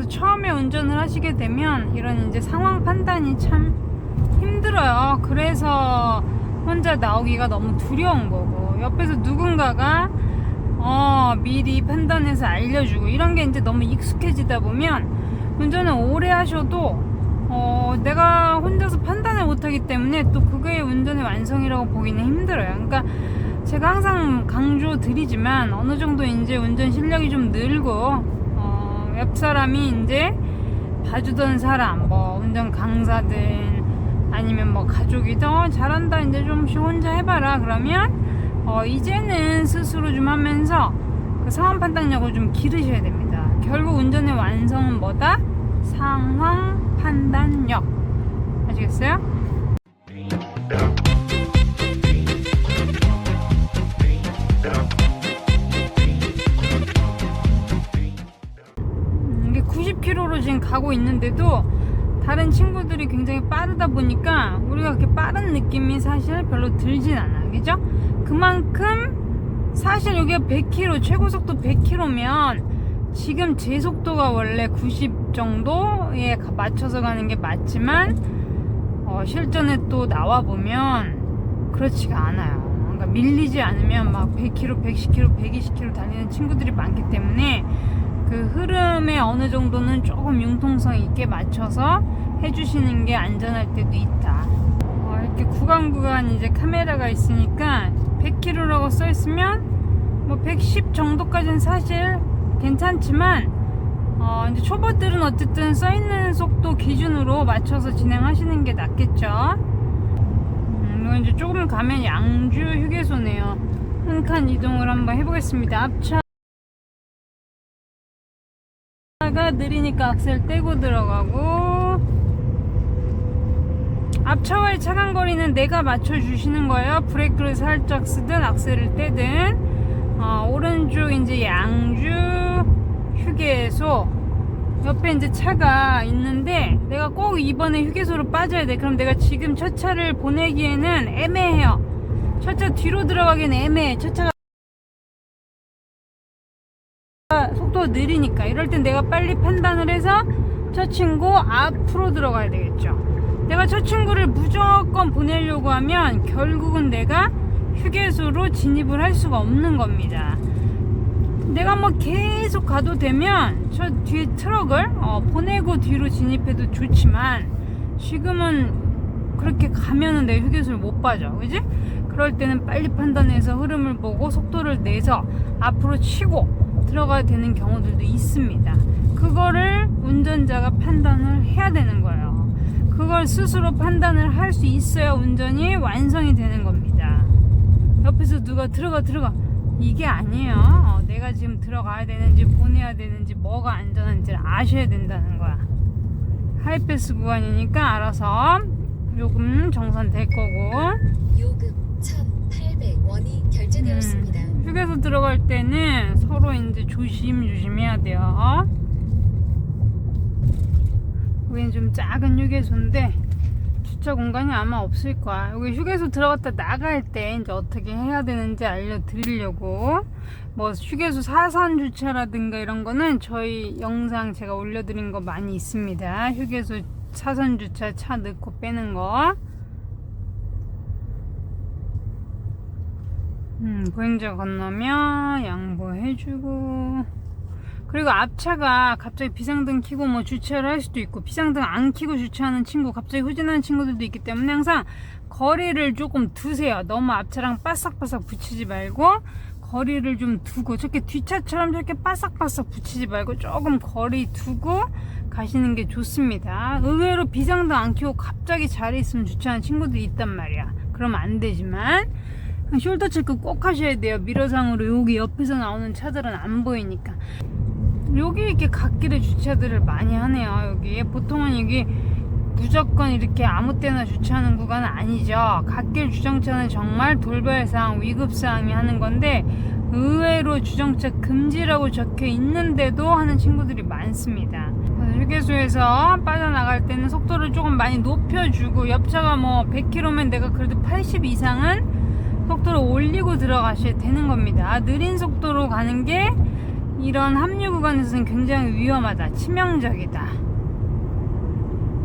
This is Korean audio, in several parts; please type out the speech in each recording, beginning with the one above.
그래서 처음에 운전을 하시게 되면 이런 이제 상황 판단이 참 힘들어요. 그래서 혼자 나오기가 너무 두려운 거고, 옆에서 누군가가 미리 판단해서 알려주고, 이런 게 이제 너무 익숙해지다 보면 운전을 오래 하셔도 내가 혼자서 판단을 못하기 때문에 또 그게 운전의 완성이라고 보기는 힘들어요. 그러니까 제가 항상 강조 드리지만, 어느 정도 이제 운전 실력이 좀 늘고 옆 사람이 이제 봐주던 사람, 뭐 운전 강사든 아니면 뭐 가족이 더 잘한다, 이제 좀씩 혼자 해봐라 그러면 이제는 스스로 좀 하면서 그 상황 판단력을 좀 기르셔야 됩니다. 결국 운전의 완성은 뭐다? 상황 판단력. 아시겠어요? 이게 90km로 지금 가고 있는데도 다른 친구들이 굉장히 빠르다 보니까 우리가 그렇게 빠른 느낌이 사실 별로 들진 않아. 그죠? 그만큼 사실 여기가 100km, 최고속도 100km면 지금 제 속도가 원래 90 정도에 맞춰서 가는 게 맞지만 실전에 또 나와보면 그렇지가 않아요. 그러니까 밀리지 않으면 막 100km, 110km, 120km 달리는 친구들이 많기 때문에 그 흐름에 어느 정도는 조금 융통성 있게 맞춰서 해주시는 게 안전할 때도 있다. 이렇게 구간 이제 카메라가 있으니까 100km라고 써있으면 뭐 110 정도까지는 사실 괜찮지만 이제 초보들은 어쨌든 써있는 속도 기준으로 맞춰서 진행하시는 게 낫겠죠. 이거 이제 조금 가면 양주 휴게소네요. 한 칸 이동을 한번 해보겠습니다. 앞차가 느리니까 악셀 떼고 들어가고, 앞차와의 차간거리는 내가 맞춰주시는 거예요. 브레이크를 살짝 쓰든 악셀을 떼든. 오른쪽 이제 양주 휴게소 옆에 이제 차가 있는데 내가 꼭 이번에 휴게소로 빠져야 돼. 그럼 내가 지금 첫 차를 보내기에는 애매해요. 첫 차 뒤로 들어가기는 애매해. 첫 차가 속도가 느리니까. 이럴 땐 내가 빨리 판단을 해서 저 친구 앞으로 들어가야 되겠죠. 내가 저 친구를 무조건 보내려고 하면 결국은 내가 휴게소로 진입을 할 수가 없는 겁니다. 내가 뭐 계속 가도 되면 저 뒤에 트럭을 보내고 뒤로 진입해도 좋지만, 지금은 그렇게 가면은 내 휴게소를 못 빠져. 그지? 그럴 때는 빨리 판단해서 흐름을 보고 속도를 내서 앞으로 치고 들어가야 되는 경우들도 있습니다. 그거를 운전자가 판단을 해야 되는 거예요. 그걸 스스로 판단을 할 수 있어야 운전이 완성이 되는 겁니다. 옆에서 누가 들어가 이게 아니에요. 내가 지금 들어가야 되는지 보내야 되는지 뭐가 안전한지를 아셔야 된다는 거야. 하이패스 구간이니까 알아서 요금 정산될 거고, 요금 1,800원이 결제되었습니다. 휴게소 들어갈 때는 서로 이제 조심해야 돼요. 여기는 좀 작은 휴게소인데 주차 공간이 아마 없을 거야. 여기 휴게소 들어갔다 나갈 때 이제 어떻게 해야 되는지 알려드리려고, 뭐 휴게소 사선 주차라든가 이런 거는 저희 영상 제가 올려드린 거 많이 있습니다. 휴게소 사선 주차 차 넣고 빼는 거. 보행자 건너면 양보해주고, 그리고 앞차가 갑자기 비상등 켜고 뭐 주차를 할 수도 있고, 비상등 안 켜고 주차하는 친구, 갑자기 후진하는 친구들도 있기 때문에 항상 거리를 조금 두세요. 너무 앞차랑 바싹바싹 붙이지 말고 거리를 좀 두고, 저렇게 뒷차처럼 저렇게 바싹바싹 붙이지 말고 조금 거리 두고 가시는 게 좋습니다. 의외로 비상등 안 켜고 갑자기 자리 있으면 주차하는 친구들이 있단 말이야. 그러면 안 되지만 숄더 체크 꼭 하셔야 돼요. 미러상으로 여기 옆에서 나오는 차들은 안 보이니까. 여기 이렇게 갓길에 주차들을 많이 하네요. 여기 보통은 여기 무조건 이렇게 아무 때나 주차하는 구간은 아니죠. 갓길 주정차는 정말 돌발사항, 위급사항이 하는 건데, 의외로 주정차 금지라고 적혀 있는데도 하는 친구들이 많습니다. 휴게소에서 빠져나갈 때는 속도를 조금 많이 높여주고, 옆차가 뭐 100km면 내가 그래도 80 이상은 속도를 올리고 들어가셔야 되는 겁니다. 느린 속도로 가는 게 이런 합류 구간에서는 굉장히 위험하다, 치명적이다.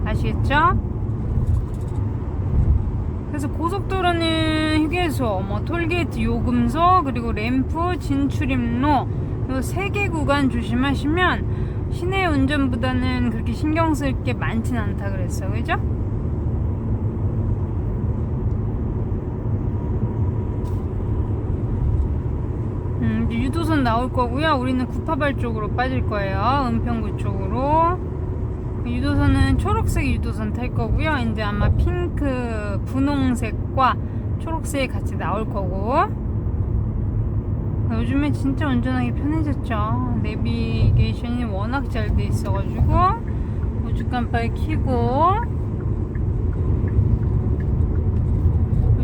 아시겠죠? 그래서 고속도로는 휴게소, 톨게이트 요금소, 그리고 램프, 진출입로 요 3개 구간 조심하시면 시내 운전보다는 그렇게 신경 쓸 게 많진 않다 그랬어. 그죠? 이제 유도선 나올 거고요. 우리는 구파발 쪽으로 빠질 거예요. 은평구 쪽으로. 유도선은 초록색 유도선 탈 거고요. 이제 아마 핑크, 분홍색과 초록색이 같이 나올 거고. 요즘에 진짜 운전하기 편해졌죠. 내비게이션이 워낙 잘 돼 있어가지고 우주 깜빡이 켜고.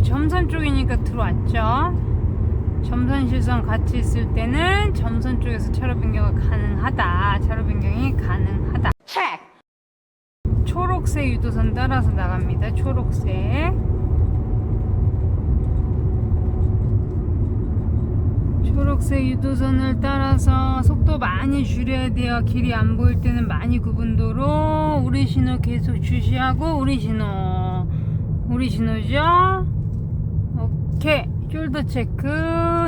점선 쪽이니까 들어왔죠. 점선 실선 같이 있을 때는 점선 쪽에서 차로 변경이 가능하다. 차로 변경이 가능하다. 체크! 초록색 유도선 따라서 나갑니다. 초록색. 초록색 유도선을 따라서 속도 많이 줄여야 돼요. 길이 안 보일 때는 많이 구분도로. 우리 신호 계속 주시하고 우리 신호죠. 오케이. 숄더 체크.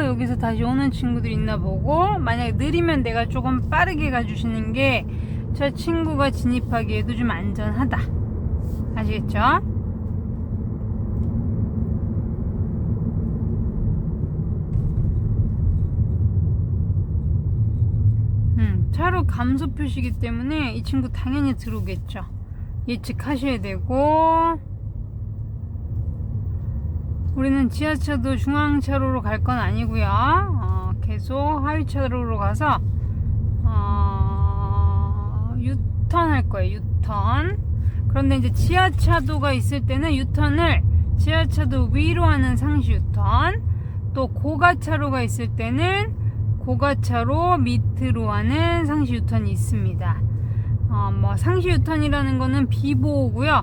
여기서 다시 오는 친구들 있나 보고, 만약에 느리면 내가 조금 빠르게 가주시는 게 저 친구가 진입하기에도 좀 안전하다. 아시겠죠? 차로 감소 표시기 때문에 이 친구 당연히 들어오겠죠. 예측하셔야 되고, 우리는 지하차도 중앙차로로 갈 건 아니고요. 계속 하위차로로 가서 유턴 할 거예요. 유턴. 그런데 이제 지하차도가 있을 때는 유턴을 지하차도 위로 하는 상시 유턴, 또 고가차로가 있을 때는 고가차로 밑으로 하는 상시 유턴이 있습니다. 상시 유턴이라는 거는 비보호고요.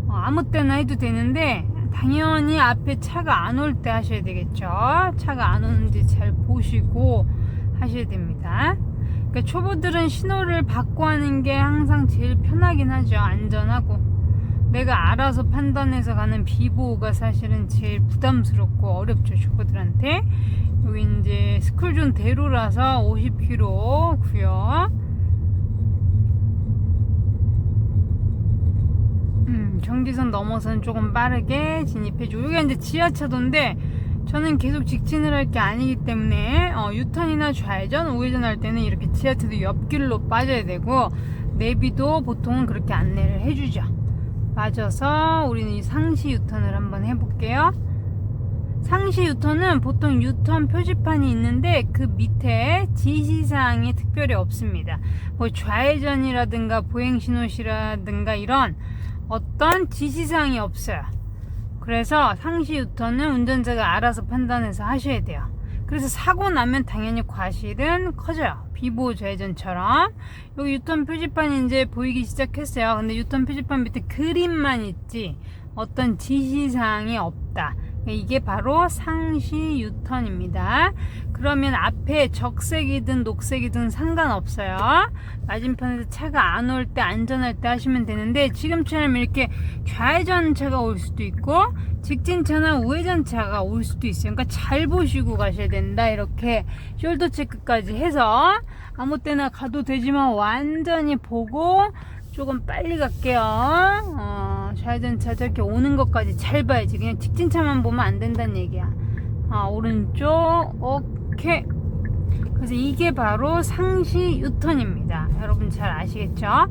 아무 때나 해도 되는데 당연히 앞에 차가 안 올 때 하셔야 되겠죠. 차가 안 오는지 잘 보시고 하셔야 됩니다. 그러니까 초보들은 신호를 받고 하는 게 항상 제일 편하긴 하죠. 안전하고. 내가 알아서 판단해서 가는 비보호가 사실은 제일 부담스럽고 어렵죠, 초보들한테. 여기 이제 스쿨존 대로라서 50km고요. 정지선 넘어서는 조금 빠르게 진입해주고. 여기가 이제 지하차도인데 저는 계속 직진을 할 게 아니기 때문에 유턴이나 좌회전, 우회전 할 때는 이렇게 지하차도 옆길로 빠져야 되고, 내비도 보통은 그렇게 안내를 해주죠. 빠져서 우리는 이 상시 유턴을 한번 해볼게요. 상시 유턴은 보통 유턴 표지판이 있는데 그 밑에 지시사항이 특별히 없습니다. 뭐 좌회전이라든가 보행신호시라든가 이런 어떤 지시사항이 없어요. 그래서 상시 유턴은 운전자가 알아서 판단해서 하셔야 돼요. 그래서 사고 나면 당연히 과실은 커져요. 비보호 좌회전처럼. 여기 유턴 표지판이 이제 보이기 시작했어요. 근데 유턴 표지판 밑에 그림만 있지 어떤 지시사항이 없다. 이게 바로 상시 유턴입니다. 그러면 앞에 적색이든 녹색이든 상관없어요. 맞은편에서 차가 안 올 때, 안전할 때 하시면 되는데, 지금처럼 이렇게 좌회전 차가 올 수도 있고 직진차나 우회전 차가 올 수도 있어요. 그러니까 잘 보시고 가셔야 된다. 이렇게 숄더 체크까지 해서 아무 때나 가도 되지만 완전히 보고 조금 빨리 갈게요. 좌회전차 저렇게 오는 것까지 잘 봐야지. 그냥 직진차만 보면 안 된다는 얘기야. 오른쪽. 오케이. 그래서 이게 바로 상시 유턴입니다. 여러분 잘 아시겠죠?